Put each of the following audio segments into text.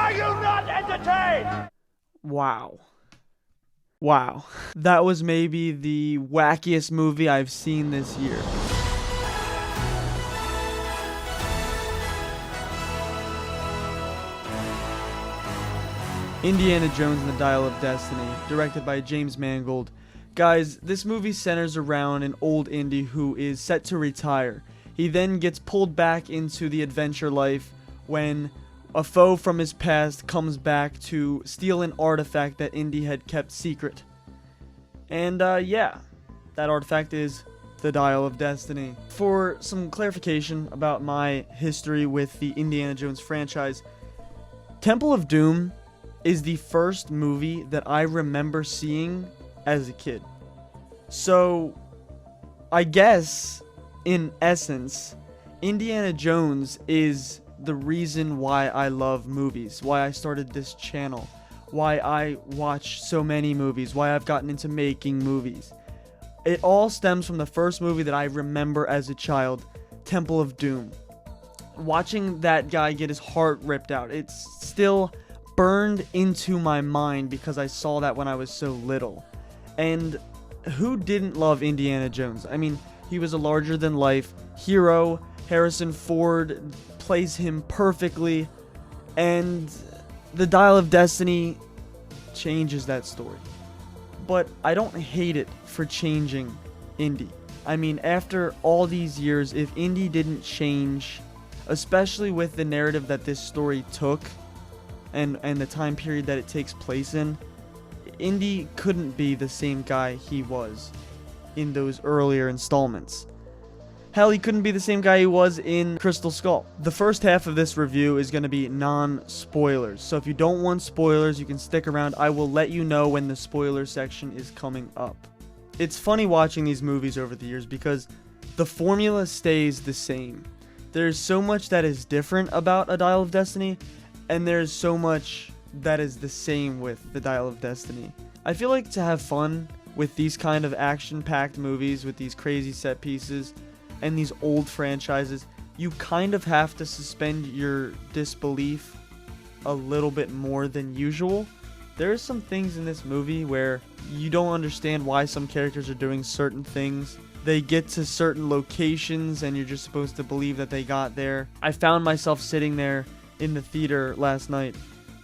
Are you not entertained? Wow. Wow. That was maybe the wackiest movie I've seen this year. Indiana Jones and the Dial of Destiny, directed by James Mangold. Guys, this movie centers around an old Indy who is set to retire. He then gets pulled back into the adventure life when a foe from his past comes back to steal an artifact that Indy had kept secret. And yeah, that artifact is the Dial of Destiny. For some clarification about my history with the Indiana Jones franchise, Temple of Doom is the first movie that I remember seeing as a kid. So, I guess, in essence, Indiana Jones is the reason why I love movies, why I started this channel, why I watch so many movies, why I've gotten into making movies. It all stems from the first movie that I remember as a child, Temple of Doom. Watching that guy get his heart ripped out, it's still burned into my mind because I saw that when I was so little. And who didn't love Indiana Jones? I mean, he was a larger-than-life hero. Harrison Ford plays him perfectly. And the Dial of Destiny changes that story. But I don't hate it for changing Indy. I mean, after all these years, if Indy didn't change, especially with the narrative that this story took, and the time period that it takes place in, Indy couldn't be the same guy he was in those earlier installments. Hell, he couldn't be the same guy he was in Crystal Skull. The first half of this review is going to be non-spoilers, so if you don't want spoilers, you can stick around. I will let you know when the spoiler section is coming up. It's funny watching these movies over the years because the formula stays the same. There's so much that is different about A Dial of Destiny, and there's so much that is the same with The Dial of Destiny. I feel like to have fun with these kind of action-packed movies, with these crazy set pieces, and these old franchises, you kind of have to suspend your disbelief a little bit more than usual. There are some things in this movie where you don't understand why some characters are doing certain things. They get to certain locations and you're just supposed to believe that they got there. I found myself sitting there in the theater last night,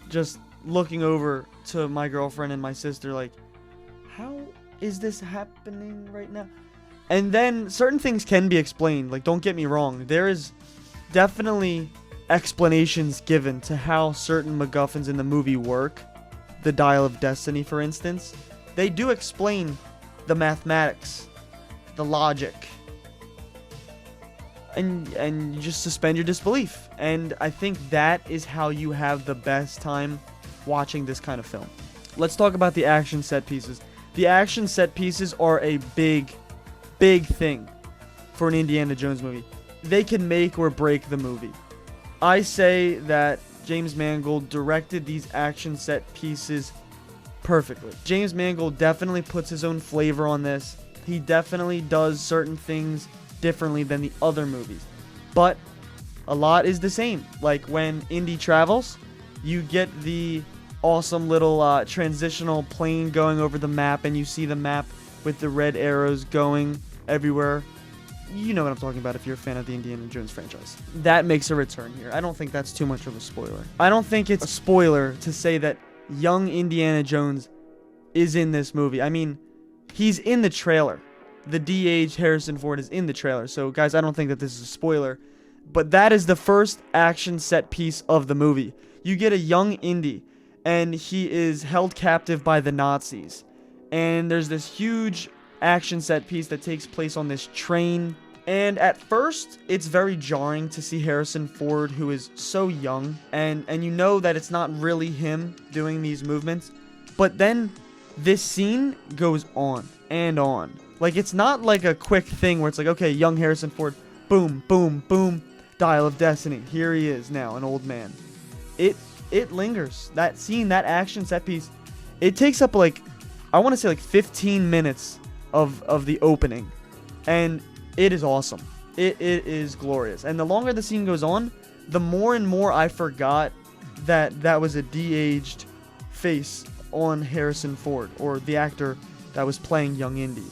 just looking over to my girlfriend and my sister like, how is this happening right now? And then certain things can be explained. Like, don't get me wrong, there is definitely explanations given to how certain MacGuffins in the movie work. The Dial of Destiny, for instance, they do explain the mathematics, the logic, and you just suspend your disbelief. And I think that is how you have the best time watching this kind of film. Let's talk about the action set pieces. The action set pieces are a big thing for an Indiana Jones movie. They can make or break the movie. I say that James Mangold directed these action set pieces perfectly. James Mangold definitely puts his own flavor on this. He definitely does certain things differently than the other movies, but a lot is the same. Like when Indy travels, you get the awesome little transitional plane going over the map, and you see the map with the red arrows going everywhere. You know what I'm talking about if you're a fan of the Indiana Jones franchise. That makes a return here. I don't think that's too much of a spoiler. I don't think it's a spoiler to say that young Indiana Jones is in this movie. I mean, he's in the trailer. The de-aged Harrison Ford is in the trailer. So, guys, I don't think that this is a spoiler. But that is the first action set piece of the movie. You get a young Indy, and he is held captive by the Nazis. And there's this huge action set piece that takes place on this train. And at first, it's very jarring to see Harrison Ford, who is so young. And you know that it's not really him doing these movements. But then this scene goes on and on. Like, it's not like a quick thing where it's like, okay, young Harrison Ford, boom, boom, boom, Dial of Destiny. Here he is now, an old man. It lingers. That scene, that action set piece, it takes up like, I want to say like 15 minutes of the opening. And it is awesome. It is glorious. And the longer the scene goes on, the more and more I forgot that was a de-aged face on Harrison Ford, or the actor that was playing young Indy.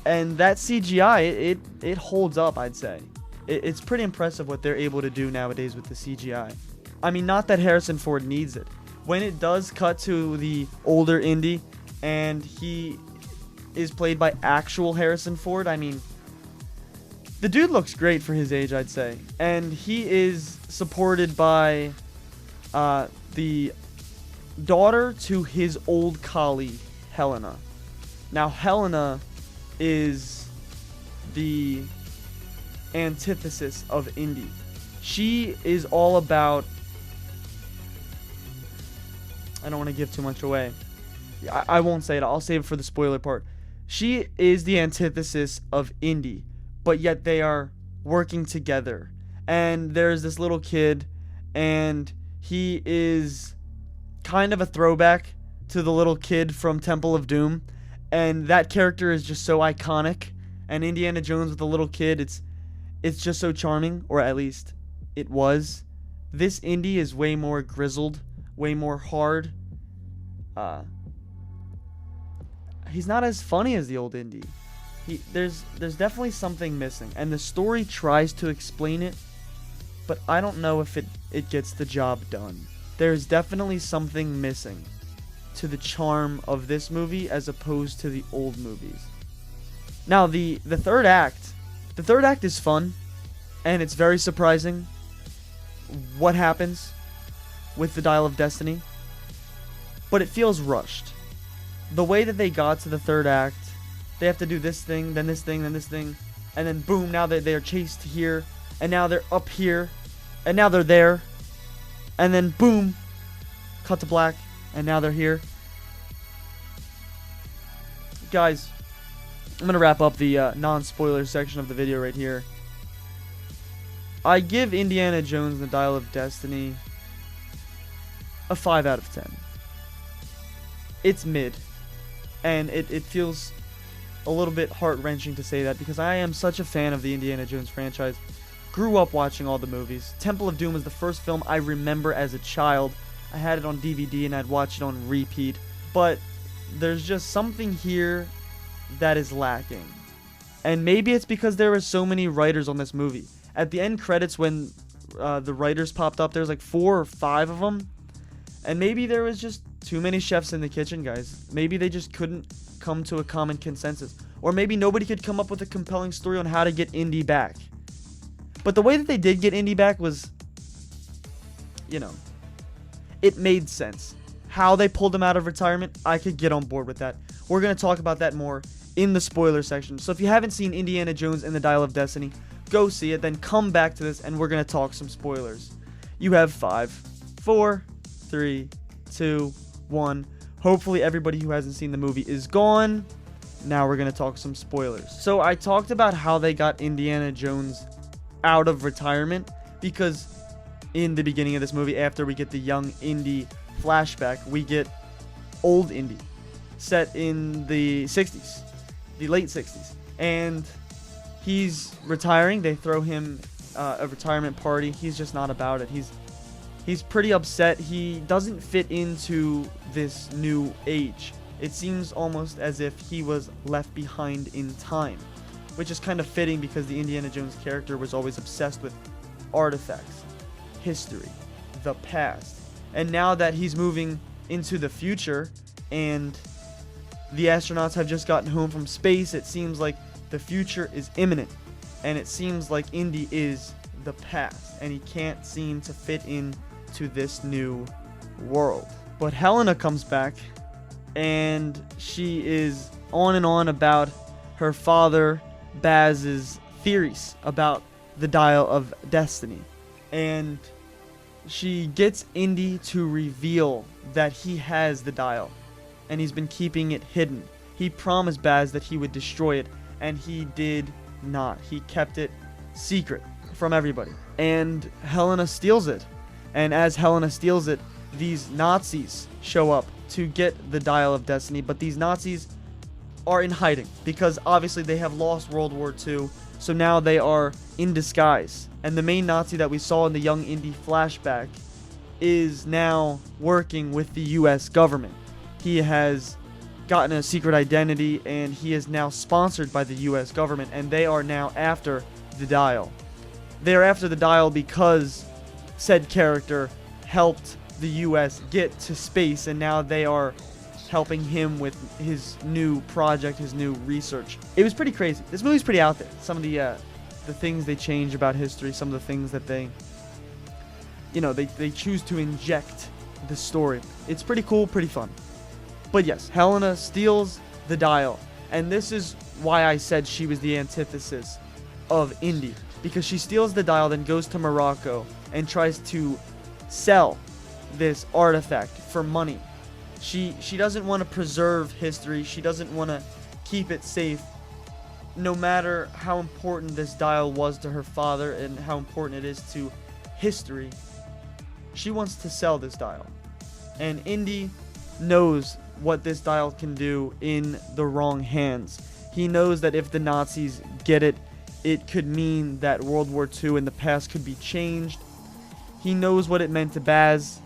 And that CGI, it holds up, I'd say. It's pretty impressive what they're able to do nowadays with the CGI. I mean, not that Harrison Ford needs it. When it does cut to the older Indy, and he is played by actual Harrison Ford, I mean, the dude looks great for his age, I'd say. And he is supported by the daughter to his old colleague, Helena. Now, Helena is the antithesis of Indy. She is all about... I don't want to give too much away. I won't say it. I'll save it for the spoiler part. She is the antithesis of Indy, but yet they are working together. And there's this little kid, and he is kind of a throwback to the little kid from Temple of Doom. And that character is just so iconic. And Indiana Jones with a little kid, it's just so charming, or at least it was. This Indy is way more grizzled, way more hard. He's not as funny as the old Indy. There's definitely something missing, and the story tries to explain it, but I don't know if it gets the job done. There's definitely something missing to the charm of this movie as opposed to the old movies. Now, the third act is fun, and it's very surprising what happens with the Dial of Destiny, but it feels rushed. The way that they got to the third act, they have to do this thing, then this thing, then this thing, and then boom, now they are chased here, and now they're up here, and now they're there, and then boom, cut to black, and now they're here. Guys, I'm going to wrap up the non-spoiler section of the video right here. I give Indiana Jones and the Dial of Destiny a 5 out of 10. It's mid, and it feels a little bit heart-wrenching to say that because I am such a fan of the Indiana Jones franchise. Grew up watching all the movies. Temple of Doom was the first film I remember as a child. I had it on DVD and I'd watch it on repeat. But there's just something here that is lacking. And maybe it's because there were so many writers on this movie. At the end credits, when the writers popped up, there's like 4 or 5 of them. And maybe there was just too many chefs in the kitchen, guys. Maybe they just couldn't come to a common consensus. Or maybe nobody could come up with a compelling story on how to get Indy back. But the way that they did get Indy back was, it made sense. How they pulled him out of retirement, I could get on board with that. We're going to talk about that more in the spoiler section. So if you haven't seen Indiana Jones and the Dial of Destiny, go see it, then come back to this and we're going to talk some spoilers. You have 5, 4, 3, 2, 1. Hopefully everybody who hasn't seen the movie is gone. Now we're going to talk some spoilers. So I talked about how they got Indiana Jones out of retirement because in the beginning of this movie, after we get the young Indy flashback, we get old Indy set in the 60s, the late 60s. And he's retiring. They throw him a retirement party. He's just not about it. He's pretty upset. He doesn't fit into this new age. It seems almost as if he was left behind in time, which is kind of fitting because the Indiana Jones character was always obsessed with artifacts, history, the past. And now that he's moving into the future and the astronauts have just gotten home from space, it seems like the future is imminent. And it seems like Indy is the past and he can't seem to fit into this new world. But Helena comes back and she is on and on about her father Baz's theories about the Dial of Destiny. And she gets Indy to reveal that he has the dial and he's been keeping it hidden. He promised Baz that he would destroy it and he did not. He kept it secret from everybody. And Helena steals it. And as Helena steals it, these Nazis show up to get the Dial of Destiny, but these Nazis are in hiding because obviously they have lost World War II, so now they are in disguise. And the main Nazi that we saw in the young Indy flashback is now working with the U.S. government. He has gotten a secret identity, and he is now sponsored by the U.S. government, and they are now after the dial. They are after the dial because said character helped the U.S. get to space, and now they are helping him with his new project, his new research. It was pretty crazy. This movie's pretty out there. Some of the things they change about history, some of the things that they choose to inject the story. It's pretty cool, pretty fun. But yes, Helena steals the dial, and this is why I said she was the antithesis of Indy, because she steals the dial, then goes to Morocco and tries to sell this artifact for money. She doesn't want to preserve history. She doesn't want to keep it safe, no matter how important this dial was to her father and how important it is to history. She wants to sell this dial, and Indy knows what this dial can do in the wrong hands. He knows that if the Nazis get it, it could mean that World War II in the past could be changed. He knows what it meant to Baz,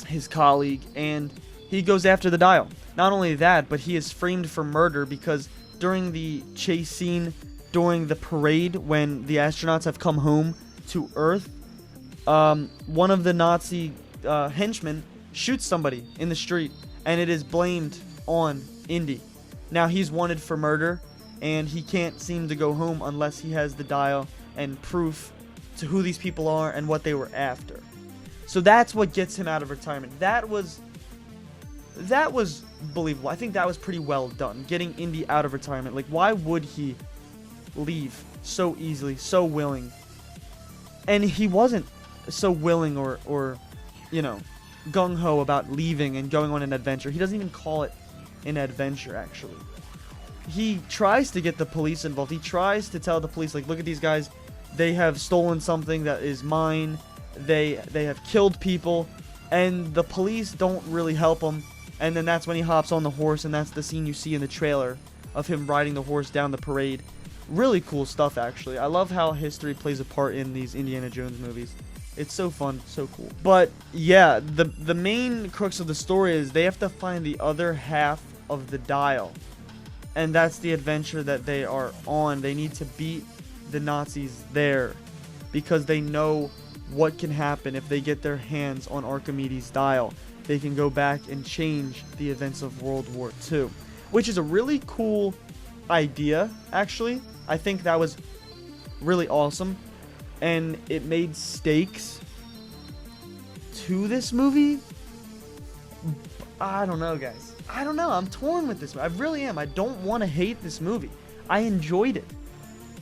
his colleague, and he goes after the dial. Not only that, but he is framed for murder because during the chase scene, during the parade, when the astronauts have come home to Earth, one of the Nazi henchmen shoots somebody in the street, and it is blamed on Indy. Now he's wanted for murder, and he can't seem to go home unless he has the dial and proof to who these people are and what they were after. So that's what gets him out of retirement. That was believable. I think that was pretty well done, getting Indy out of retirement. Like, why would he leave so easily, so willing? And he wasn't so willing or gung-ho about leaving and going on an adventure. He doesn't even call it an adventure, actually. He tries to get the police involved. He tries to tell the police, like, look at these guys. They have stolen something that is mine. They have killed people. And the police don't really help him. And then that's when he hops on the horse, and that's the scene you see in the trailer of him riding the horse down the parade. Really cool stuff, actually. I love how history plays a part in these Indiana Jones movies. It's so fun, so cool. But yeah, the main crux of the story is they have to find the other half of the dial. And that's the adventure that they are on. They need to beat the Nazis there because they know what can happen if they get their hands on Archimedes' dial. They can go back and change the events of World War II, which is a really cool idea, actually. I think that was really awesome, and it made stakes to this movie. I don't know, guys. I don't know. I'm torn with this. I really am. I don't want to hate this movie. I enjoyed it,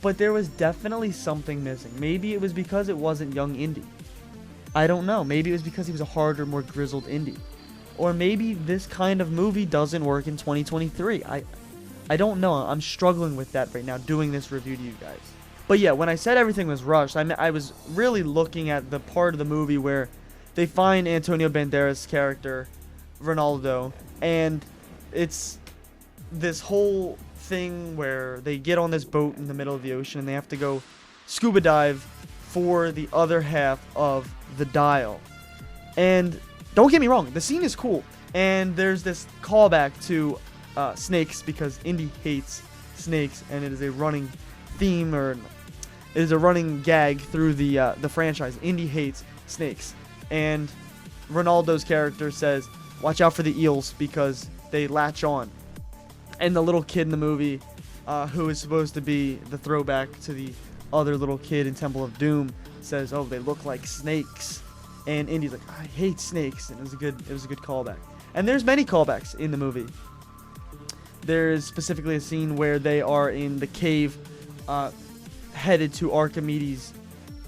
but there was definitely something missing. Maybe it was because it wasn't young Indy. I don't know. Maybe it was because he was a harder, more grizzled Indy. Or maybe this kind of movie doesn't work in 2023. I don't know. I'm struggling with that right now, doing this review to you guys. But yeah, when I said everything was rushed, I was really looking at the part of the movie where they find Antonio Banderas' character, Ronaldo, and it's this whole thing where they get on this boat in the middle of the ocean and they have to go scuba dive for the other half of the dial. And don't get me wrong, the scene is cool, and there's this callback to snakes, because Indy hates snakes, and it is a running theme, or it is a running gag through the franchise. Indy hates snakes, and Ronaldo's character says, watch out for the eels because they latch on. And the little kid in the movie, who is supposed to be the throwback to the other little kid in Temple of Doom, says, oh, they look like snakes. And Indy's like, I hate snakes. And it was a good callback. And there's many callbacks in the movie. There is specifically a scene where they are in the cave, headed to Archimedes'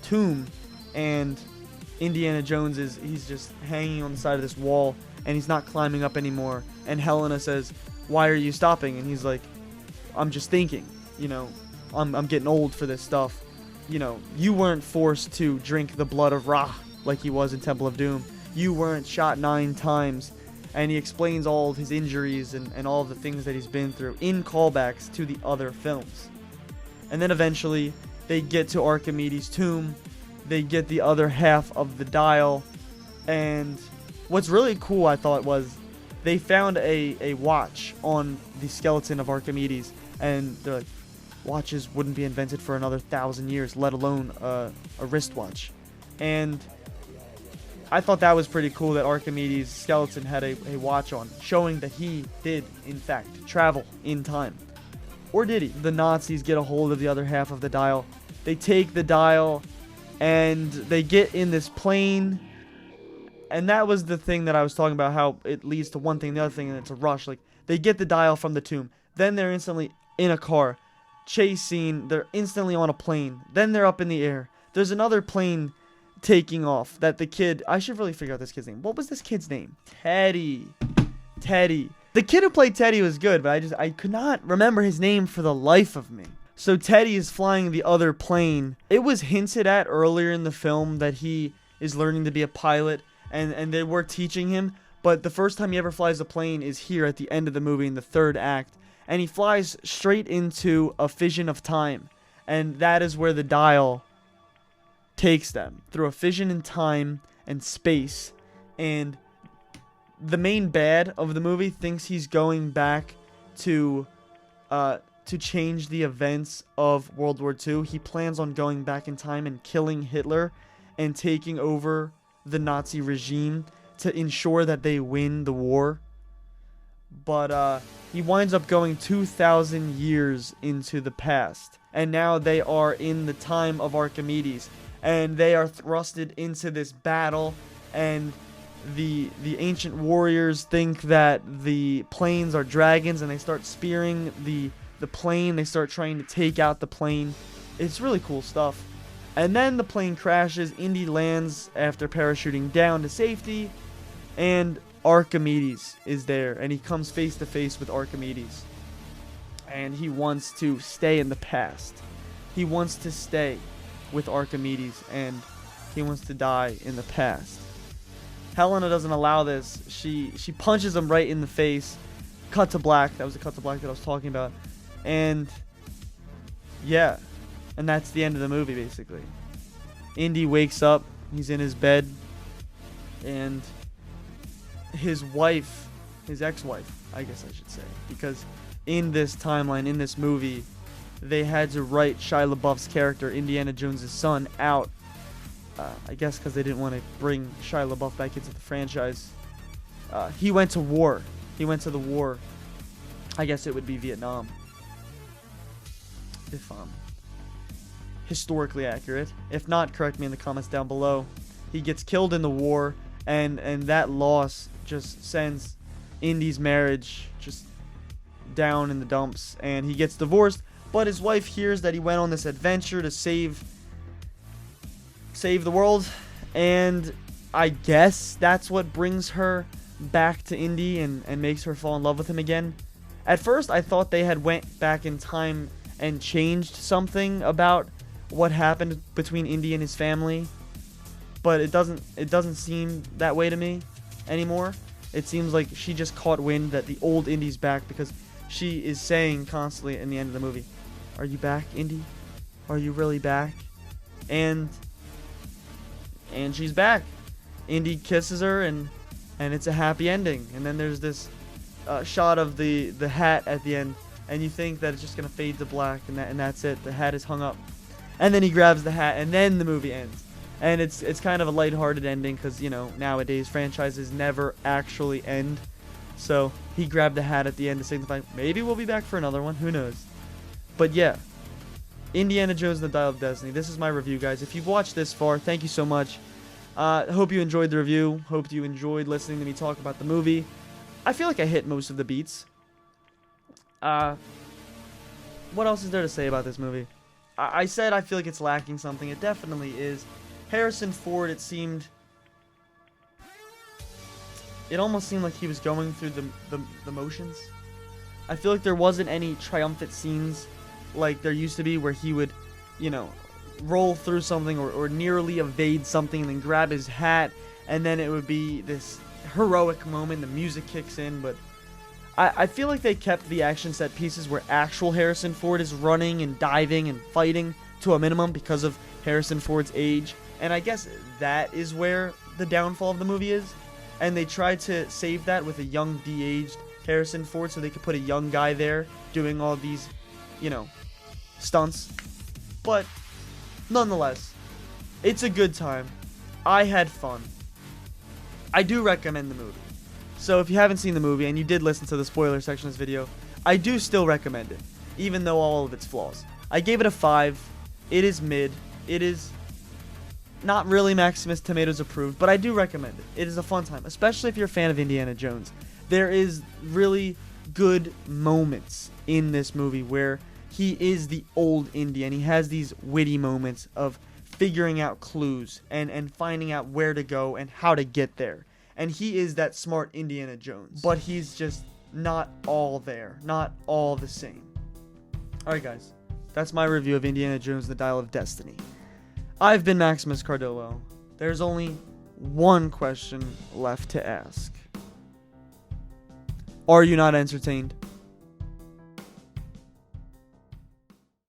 tomb, and Indiana Jones he's just hanging on the side of this wall, and he's not climbing up anymore. And Helena says, why are you stopping? And he's like, I'm just thinking, I'm getting old for this stuff. You weren't forced to drink the blood of Ra like he was in Temple of Doom. You weren't shot 9 times. And he explains all of his injuries and all of the things that he's been through in callbacks to the other films. And then eventually they get to Archimedes' tomb. They get the other half of the dial. And what's really cool, I thought, was they found a watch on the skeleton of Archimedes, and they're like, watches wouldn't be invented for another 1,000 years, let alone a wristwatch. And I thought that was pretty cool that Archimedes' skeleton had a watch on, showing that he did, in fact, travel in time. Or did he? The Nazis get a hold of the other half of the dial. They take the dial, and they get in this plane. And that was the thing that I was talking about, how it leads to one thing, the other thing, and it's a rush. Like, they get the dial from the tomb. Then they're instantly in a car. Chase scene, they're instantly on a plane. Then they're up in the air. There's another plane taking off that the kid... I should really figure out this kid's name. What was this kid's name? Teddy. The kid who played Teddy was good, but I could not remember his name for the life of me. So Teddy is flying the other plane. It was hinted at earlier in the film that he is learning to be a pilot, and they were teaching him, but the first time he ever flies a plane is here at the end of the movie in the third act, and he flies straight into a fission of time, and that is where the dial takes them, through a fission in time and space. And the main bad of the movie thinks he's going back to change the events of World War II. He plans on going back in time and killing Hitler and taking over the Nazi regime to ensure that they win the war. But he winds up going 2,000 years into the past, and now they are in the time of Archimedes, and they are thrusted into this battle, and the ancient warriors think that the planes are dragons, and they start spearing the plane. They start trying to take out the plane. It's really cool stuff. And then the plane crashes. Indy lands after parachuting down to safety, and Archimedes is there, and he comes face to face with Archimedes, and he wants to stay in the past. He wants to stay with Archimedes, and he wants to die in the past. Helena doesn't allow this. She punches him right in the face. Cut to black. That was the cut to black that I was talking about. And yeah, and that's the end of the movie, basically. Indy wakes up. He's in his bed, and his wife, his ex-wife, I guess I should say, because in this timeline, in this movie, they had to write Shia LaBeouf's character, Indiana Jones' son, out. I guess because they didn't want to bring Shia LaBeouf back into the franchise. He went to war. He went to the war. I guess it would be Vietnam, if historically accurate. If not, correct me in the comments down below. He gets killed in the war, and that loss just sends Indy's marriage just down in the dumps, and he gets divorced. But his wife hears that he went on this adventure to save the world, and I guess that's what brings her back to Indy and makes her fall in love with him again. At first, I thought they had went back in time and changed something about what happened between Indy and his family, but it doesn't seem that way to me anymore. It seems like she just caught wind that the old Indy's back, because she is saying constantly in the end of the movie, "Are you back, Indy? Are you really back?" And she's back. Indy kisses her, and it's a happy ending. And then there's this shot of the hat at the end, and you think that it's just gonna fade to black, and that's it. The hat is hung up, and then he grabs the hat, and then the movie ends. And it's kind of a lighthearted ending, because, you know, nowadays franchises never actually end. So he grabbed the hat at the end to signify maybe we'll be back for another one. Who knows? But yeah, Indiana Jones and the Dial of Destiny. This is my review, guys. If you've watched this far, thank you so much. Hope you enjoyed the review. Hope you enjoyed listening to me talk about the movie. I feel like I hit most of the beats. What else is there to say about this movie? I said I feel like it's lacking something. It definitely is. Harrison Ford, it almost seemed like he was going through the motions. I feel like there wasn't any triumphant scenes like there used to be, where he would, you know, roll through something or nearly evade something and then grab his hat, and then it would be this heroic moment, the music kicks in. But I feel like they kept the action set pieces where actual Harrison Ford is running and diving and fighting to a minimum because of Harrison Ford's age. And I guess that is where the downfall of the movie is, and they tried to save that with a young, de-aged Harrison Ford so they could put a young guy there doing all these, stunts. But nonetheless, it's a good time. I had fun. I do recommend the movie. So if you haven't seen the movie and you did listen to the spoiler section of this video, I do still recommend it, even though all of its flaws. I gave it a 5. It is mid. It is not really Maximus Tomatoes approved, but I do recommend it. It is a fun time, especially if you're a fan of Indiana Jones. There is really good moments in this movie where he is the old Indy, and he has these witty moments of figuring out clues and finding out where to go and how to get there. And he is that smart Indiana Jones, but he's just not all there, not all the same. Alright guys, that's my review of Indiana Jones and the Dial of Destiny. I've been Maximus Cardillo. There's only one question left to ask. Are you not entertained?